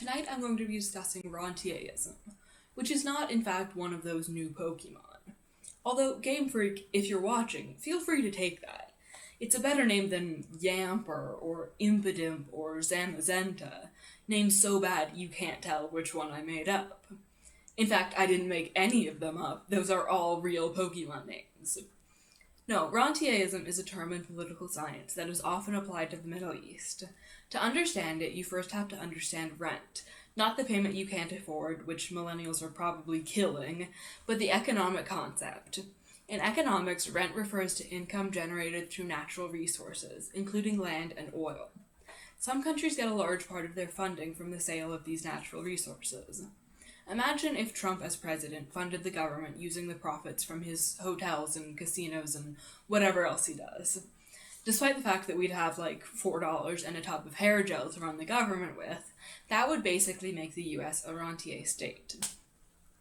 Tonight I'm going to be discussing Rentierism, which is not in fact one of those new Pokemon. Although, Game Freak, if you're watching, feel free to take that. It's a better name than Yamper, or Impidimp, or Zamazenta, names so bad you can't tell which one I made up. In fact, I didn't make any of them up, those are all real Pokemon names. No, Rentierism is a term in political science that is often applied to the Middle East. To understand it, you first have to understand rent, not the payment you can't afford, which millennials are probably killing, but the economic concept. In economics, rent refers to income generated through natural resources, including land and oil. Some countries get a large part of their funding from the sale of these natural resources. Imagine if Trump as president funded the government using the profits from his hotels and casinos and whatever else he does. Despite the fact that we'd have like $4 and a tub of hair gel to run the government with, that would basically make the US a rentier state.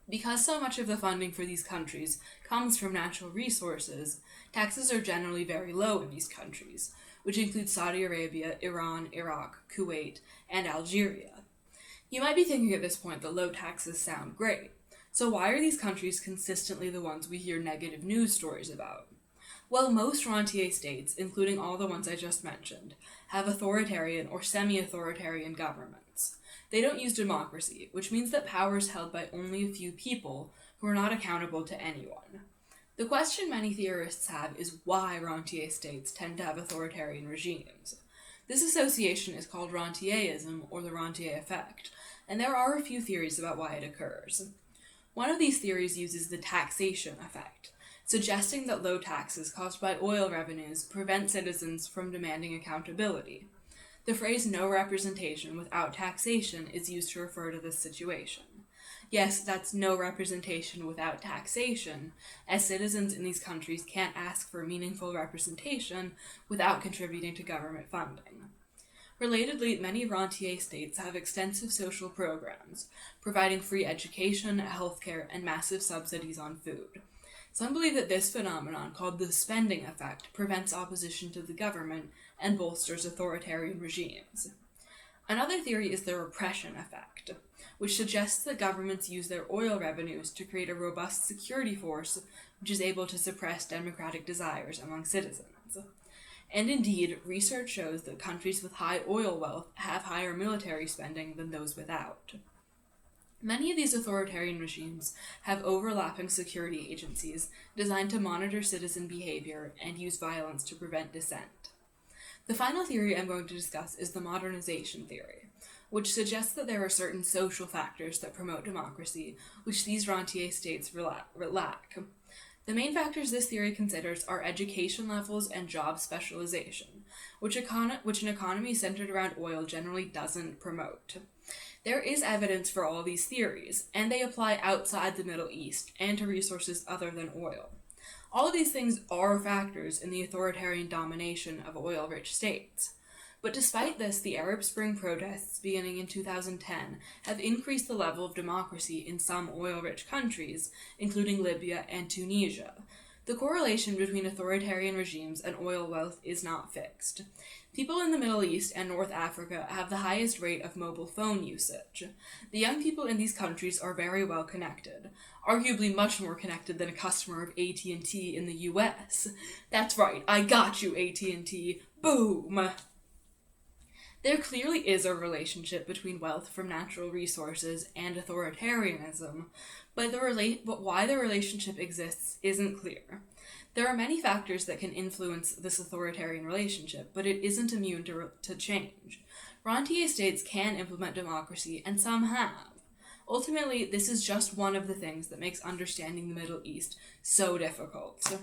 Because so much of the funding for these countries comes from natural resources, taxes are generally very low in these countries, which include Saudi Arabia, Iran, Iraq, Kuwait, and Algeria. You might be thinking at this point that low taxes sound great, so why are these countries consistently the ones we hear negative news stories about? Well, most rentier states, including all the ones I just mentioned, have authoritarian or semi-authoritarian governments. They don't use democracy, which means that power is held by only a few people who are not accountable to anyone. The question many theorists have is why rentier states tend to have authoritarian regimes. This association is called rentierism, or the rentier effect, and there are a few theories about why it occurs. One of these theories uses the taxation effect, suggesting that low taxes caused by oil revenues prevent citizens from demanding accountability. The phrase no representation without taxation is used to refer to this situation. Yes, that's no representation without taxation, as citizens in these countries can't ask for meaningful representation without contributing to government funding. Relatedly, many rentier states have extensive social programs, providing free education, healthcare, and massive subsidies on food. Some believe that this phenomenon, called the spending effect, prevents opposition to the government and bolsters authoritarian regimes. Another theory is the repression effect, which suggests that governments use their oil revenues to create a robust security force which is able to suppress democratic desires among citizens. And indeed, research shows that countries with high oil wealth have higher military spending than those without. Many of these authoritarian regimes have overlapping security agencies designed to monitor citizen behavior and use violence to prevent dissent. The final theory I'm going to discuss is the modernization theory, which suggests that there are certain social factors that promote democracy, which these rentier states lack. The main factors this theory considers are education levels and job specialization, which an economy centered around oil generally doesn't promote. There is evidence for all these theories, and they apply outside the Middle East and to resources other than oil. All of these things are factors in the authoritarian domination of oil-rich states. But despite this, the Arab Spring protests beginning in 2010 have increased the level of democracy in some oil-rich countries, including Libya and Tunisia. The correlation between authoritarian regimes and oil wealth is not fixed. People in the Middle East and North Africa have the highest rate of mobile phone usage. The young people in these countries are very well connected, arguably much more connected than a customer of AT&T in the US. That's right, I got you, AT&T. Boom! There clearly is a relationship between wealth from natural resources and authoritarianism, but why the relationship exists isn't clear. There are many factors that can influence this authoritarian relationship, but it isn't immune to change. Rentier states can implement democracy, and some have. Ultimately, this is just one of the things that makes understanding the Middle East so difficult.